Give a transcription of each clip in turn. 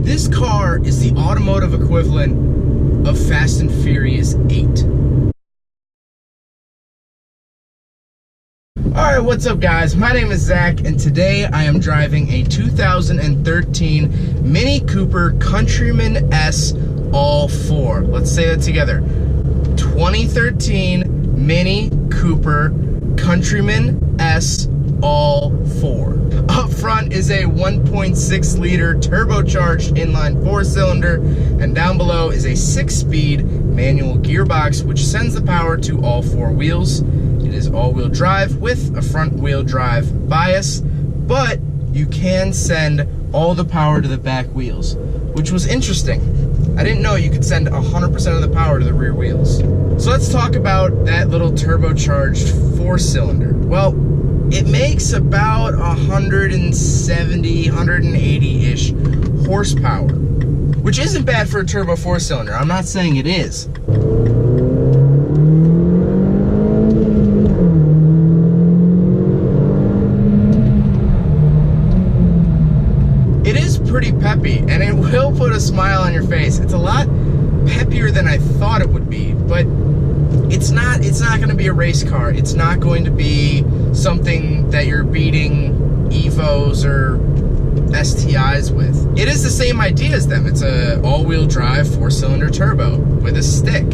This car is the automotive equivalent of Fast and Furious 8. Alright, what's up guys? My name is Zach, and today I am driving a 2013 Mini Cooper Countryman S All 4. Let's say that together. 2013 Mini Cooper Countryman S All 4. Up front is a 1.6 liter turbocharged inline 4-cylinder, and down below is a 6-speed manual gearbox which sends the power to all 4 wheels. It is all-wheel drive with a front-wheel drive bias, but you can send all the power to the back wheels, which was interesting. I didn't know you could send 100% of the power to the rear wheels. So let's talk about that little turbocharged 4-cylinder. Well, it makes about 170, 180-ish horsepower, which isn't bad for a turbo 4-cylinder. I'm not saying it is. It is pretty peppy, and it will put a smile on your face. It's a lot peppier than I thought it would be, but it's not going to be a race car. It's not going to be something that you're beating Evos or STIs with. It is the same idea as them. It's a all-wheel drive 4-cylinder turbo with a stick.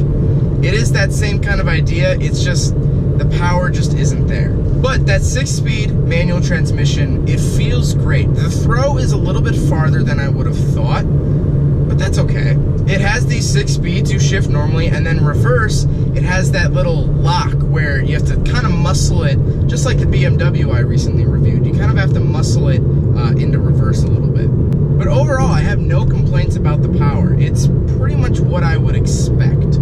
It is that same kind of idea. It's just the power just isn't there. But that 6-speed manual transmission, it feels great. The throw is a little bit farther than I would have thought, but that's okay. It has these 6 speeds. You shift normally, and then reverse, it has that little lock where you have to kind of muscle it, just like the BMW I recently reviewed. You kind of have to muscle it into reverse a little bit. But overall, I have no complaints about the power. It's pretty much what I would expect.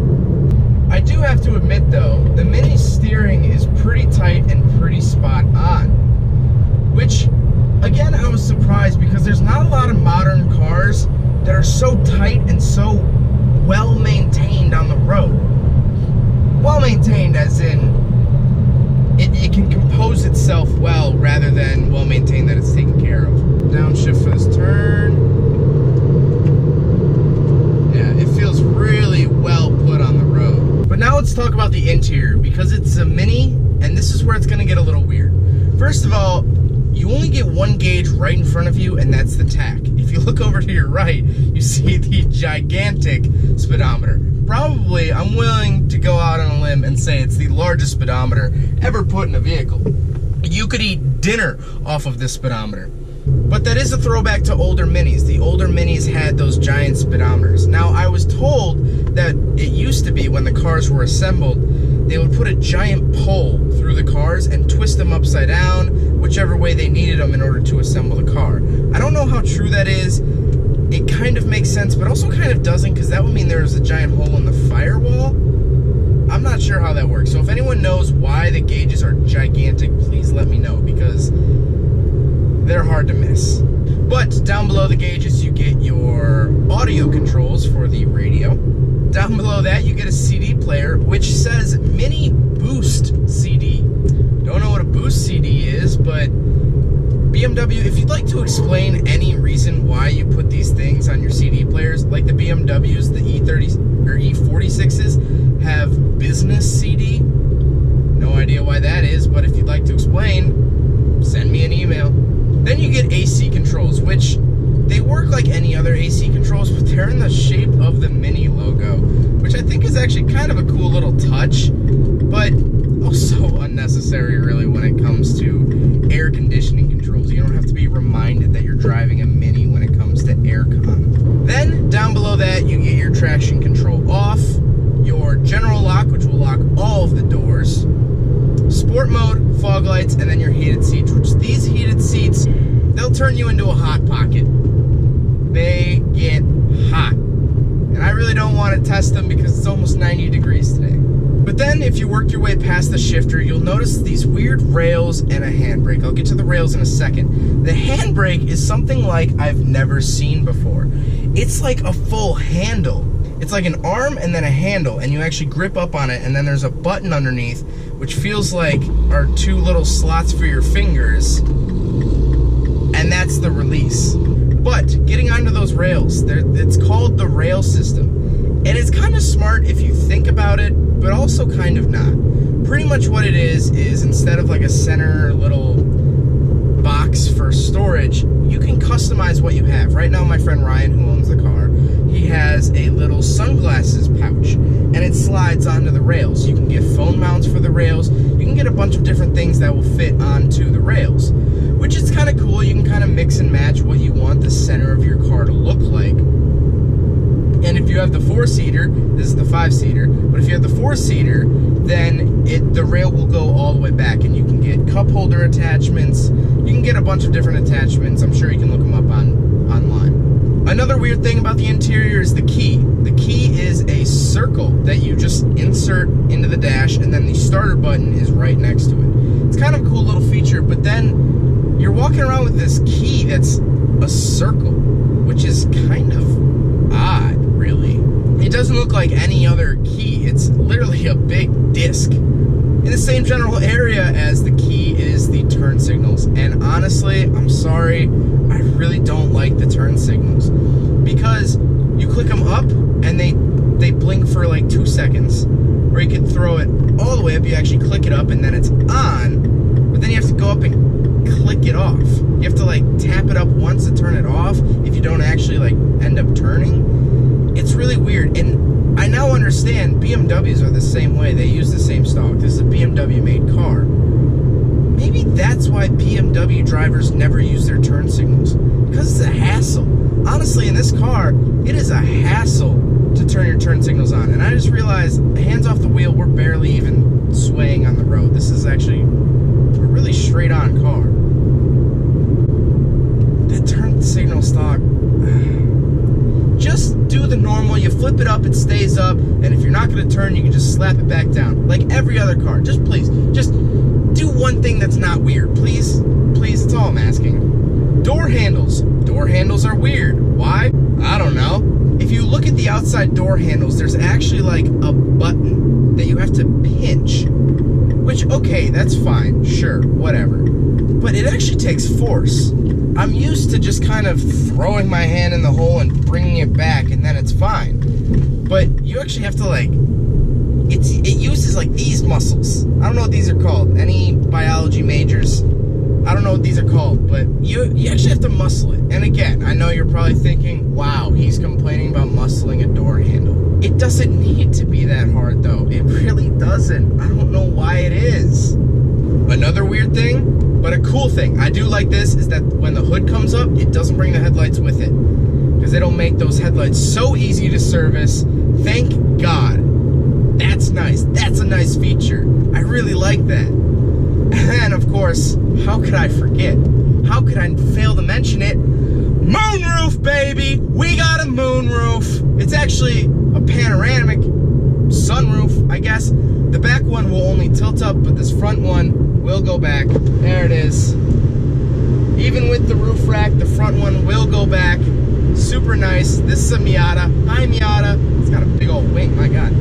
I do have to admit though, the Mini steering is pretty tight and pretty spot on, which again, I was surprised because there's not a lot of modern cars that are so tight and so well maintained on the road. Well maintained as in it can compose itself well rather than well maintained that it's taken care of. Downshift for this turn. Yeah, it feels really well put on the road. But now let's talk about the interior, because it's a Mini, and this is where it's gonna get a little weird. First of all, you only get one gauge right in front of you, and that's the tach. If you look over to your right, you see the gigantic speedometer. Probably, I'm willing to go out on a limb and say it's the largest speedometer ever put in a vehicle. You could eat dinner off of this speedometer. But that is a throwback to older Minis. The older Minis had those giant speedometers. Now, I was told that it used to be when the cars were assembled, they would put a giant pole through the cars and twist them upside down, whichever way they needed them in order to assemble the car. I don't know how true that is. It kind of makes sense, but also kind of doesn't, because that would mean there's a giant hole in the firewall. I'm not sure how that works. So if anyone knows why the gauges are gigantic, please let me know, because they're hard to miss. But down below the gauges, you get your audio controls for the radio. Down below that, you get a CD player, which says Mini Boost CD. Don't know what a Boost CD is, but BMW, if you'd like to explain any reason why you put these things on your CD players, like the BMWs, the E30s or E46s have business CD. No idea why that is, but if you'd like to explain, send me an email. Then you get AC controls, which they work like any other AC controls, but they're in the shape of the Mini logo, which I think is actually kind of a cool little touch, but also unnecessary really when it comes to air conditioning controls. You don't have to be reminded that you're driving a Mini when it comes to aircon. Then down below that, you get your traction control off, your general lock, which will lock all of the doors, sport mode, fog lights, and then your heated seats, which these heated seats, they'll turn you into a hot pocket. They get hot. And I really don't want to test them because it's almost 90 degrees today. But then if you work your way past the shifter, you'll notice these weird rails and a handbrake. I'll get to the rails in a second. The handbrake is something like I've never seen before. It's like a full handle. It's like an arm and then a handle, and you actually grip up on it, and then there's a button underneath, which feels like are 2 little slots for your fingers, and that's the release. But getting onto those rails, it's called the rail system. And it's kind of smart if you think about it, but also kind of not. Pretty much what it is instead of like a center little box for storage, you can customize what you have. Right now, my friend Ryan, who owns the car, he has a little sunglasses pouch, and it slides onto the rails. You can get phone mounts for the rails. You can get a bunch of different things that will fit onto the rails, which is kind of cool. You can kind of mix and match what you want the center of your car to look like. And if you have the 4-seater, this is the 5-seater, but if you have the 4-seater, then the rail will go all the way back, and you can get cup holder attachments. You can get a bunch of different attachments. I'm sure you can look them up online. Another weird thing about the interior is the key. The key is a circle that you just insert into the dash, and then the starter button is right next to it. It's kind of a cool little feature, but then you're walking around with this key that's a circle, which is kind of odd, really. It doesn't look like any other key. It's literally a big disc. In the same general area as the key is the turn signals. And honestly, I'm sorry, I really don't like the turn signals. Because you click them up and they blink for like 2 seconds. Or you can throw it all the way up, you actually click it up and then it's on. But then you have to go up and click it off. You have to like tap it up once to turn it off if you don't actually like end up turning. It's really weird, and I now understand BMWs are the same way. They use the same stock. This is a BMW made car. Maybe that's why BMW drivers never use their turn signals, because it's a hassle. Honestly, in this car, it is a hassle to turn your turn signals on, and I just realized, hands off the wheel, we're barely even swaying on the road. This is actually a really straight on car. The turn signal stock, just do the normal. You flip it up, it stays up, and if you're not going to turn, you can just slap it back down like every other car. Just please, just do one thing that's not weird, please. Please, that's all I'm asking. Door handles are weird. Why? I don't know. If you look at the outside door handles, there's actually like a button that you have to pinch, which, okay, that's fine, sure, whatever, but it actually takes force. I'm used to just kind of throwing my hand in the hole and bringing it back, and then it's fine. But you actually have to like, it uses like these muscles. I don't know what these are called. Any biology majors, I don't know what these are called, but you actually have to muscle it. And again, I know you're probably thinking, wow, he's complaining about muscling a door handle. It doesn't need to be that hard though. It really doesn't. I don't know why it is. Another weird thing, but a cool thing, I do like this, is that when the hood comes up, it doesn't bring the headlights with it. Because they don't make those headlights so easy to service. Thank God. That's nice. That's a nice feature. I really like that. And then, of course, how could I forget? How could I fail to mention it? Moonroof, baby! We got a moonroof. It's actually a panoramic sunroof, I guess. The back one will only tilt up, but this front one will go back. There it is. Even with the roof rack, the front one will go back. Super nice. This is a Miata. Hi, Miata. It's got a big old wing, my God.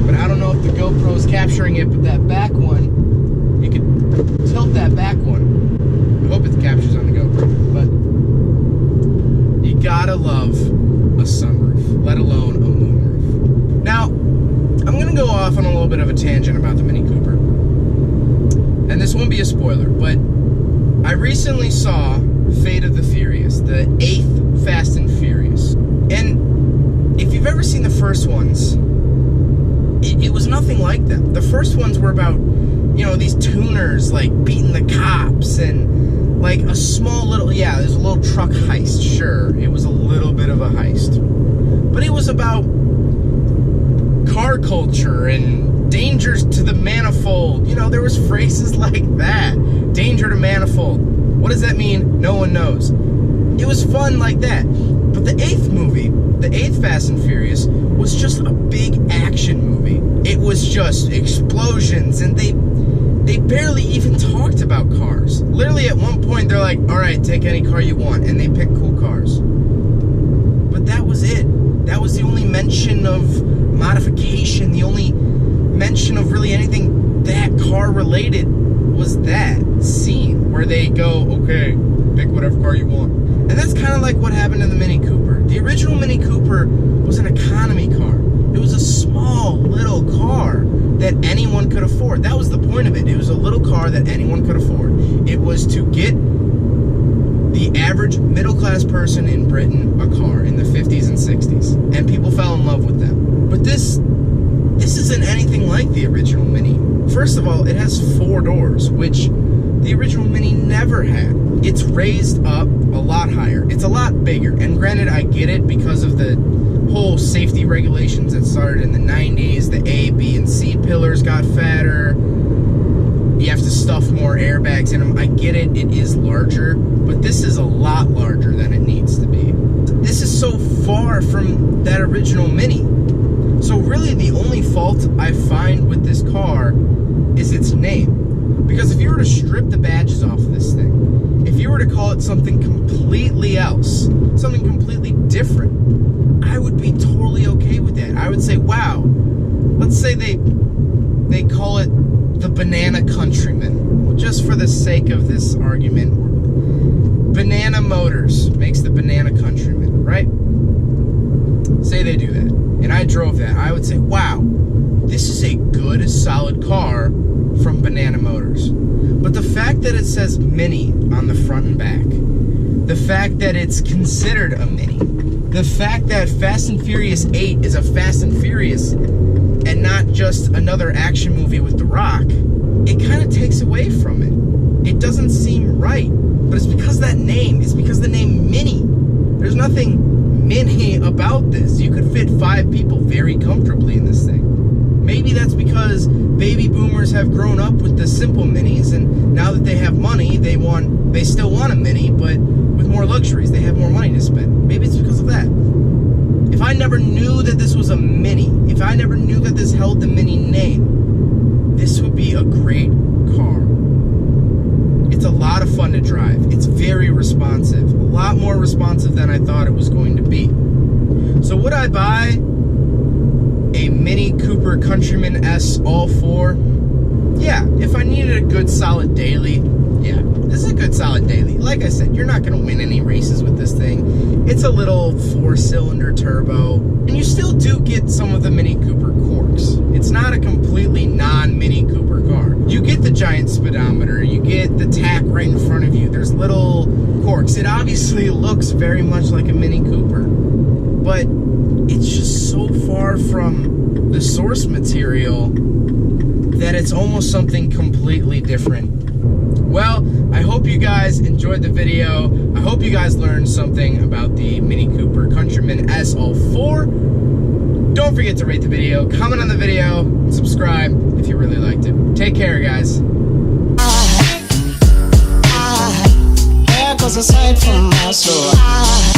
But I don't know if the GoPro's capturing it, but that back one, you can tilt that back one. I hope it captures on the GoPro, but you gotta love a sunroof, let alone a moonroof. Now, I'm gonna go off on a little bit of a tangent about the Mini Cooper. And this won't be a spoiler, but I recently saw Fate of the Furious, the 8th Fast and Furious. And if you've ever seen the first ones, it was nothing like them. The first ones were about, you know, these tuners, like, beating the cops, and, like, a small little, yeah, there's a little truck heist, sure. It was a little bit of a heist. But it was about car culture and dangers to the manifold. You know, there was phrases like that. Danger to manifold. What does that mean? No one knows. It was fun like that. But the 8th movie, the 8th Fast and Furious, was just a big action movie. It was just explosions, and they barely even talked about cars. Literally at one point they're like, all right, take any car you want, and they pick cool cars. But that was it. That was the only mention of modification, the only mention of really anything that car related was that scene where they go, okay, pick whatever car you want. And that's kind of like what happened in the Mini Cooper. The original Mini Cooper was an economy car. It was a small little car that anyone could afford. That was the point of it. It was a little car that anyone could afford. It was to get the average middle-class person in Britain a car in the 50s and 60s. And people fell in love with them. But this isn't anything like the original Mini. First of all, it has 4 doors, which the original Mini never had. It's raised up a lot higher. It's a lot bigger. And granted, I get it because of the whole safety regulations that started in the 90s. The A, B, and C pillars got fatter. You have to stuff more airbags in them. I get it. It is larger. But this is a lot larger than it needs to be. This is so far from that original Mini. So really the only fault I find with this car is its name. Because if you were to strip the badges off of this thing, if you were to call it something completely else, something completely different, I would be totally okay with that. I would say, wow, let's say they call it the Banana Countryman. Just for the sake of this argument, Banana Motors makes the Banana Countryman, right? Say they do that, and I drove that, I would say, wow, this is a good, solid car from Banana Motors. But the fact that it says Mini on the front and back, the fact that it's considered a Mini, the fact that Fast and Furious 8 is a Fast and Furious and not just another action movie with The Rock, it kind of takes away from it. It doesn't seem right. But it's because that name, it's because the name Mini. There's nothing Mini about this. You could fit 5 people very comfortably in this thing. Maybe that's because baby boomers have grown up with the simple Minis, and now that they have money, they still want a Mini, but with more luxuries. They have more money to spend. Maybe it's because of that. If I never knew that this was a Mini, if I never knew that this held the Mini name, this would be a great car. It's a lot of fun to drive. It's very responsive. A lot more responsive than I thought it was going to be. So would I buy a Mini Cooper Countryman S all 4? Yeah, if I needed a good solid daily, yeah, this is a good solid daily. Like I said, you're not going to win any races with this thing. It's a little 4-cylinder turbo, and you still do get some of the Mini Cooper quirks. It's not a completely non-Mini Cooper car. You get the giant speedometer, you get the tack right in front of you. There's little quirks. It obviously looks very much like a Mini Cooper, but it's just so far from the source material that it's almost something completely different. Well, I hope you guys enjoyed the video. I hope you guys learned something about the Mini Cooper Countryman SL4. Don't forget to rate the video, comment on the video, and subscribe if you really liked it. Take care, guys. There goes a sight from my soul.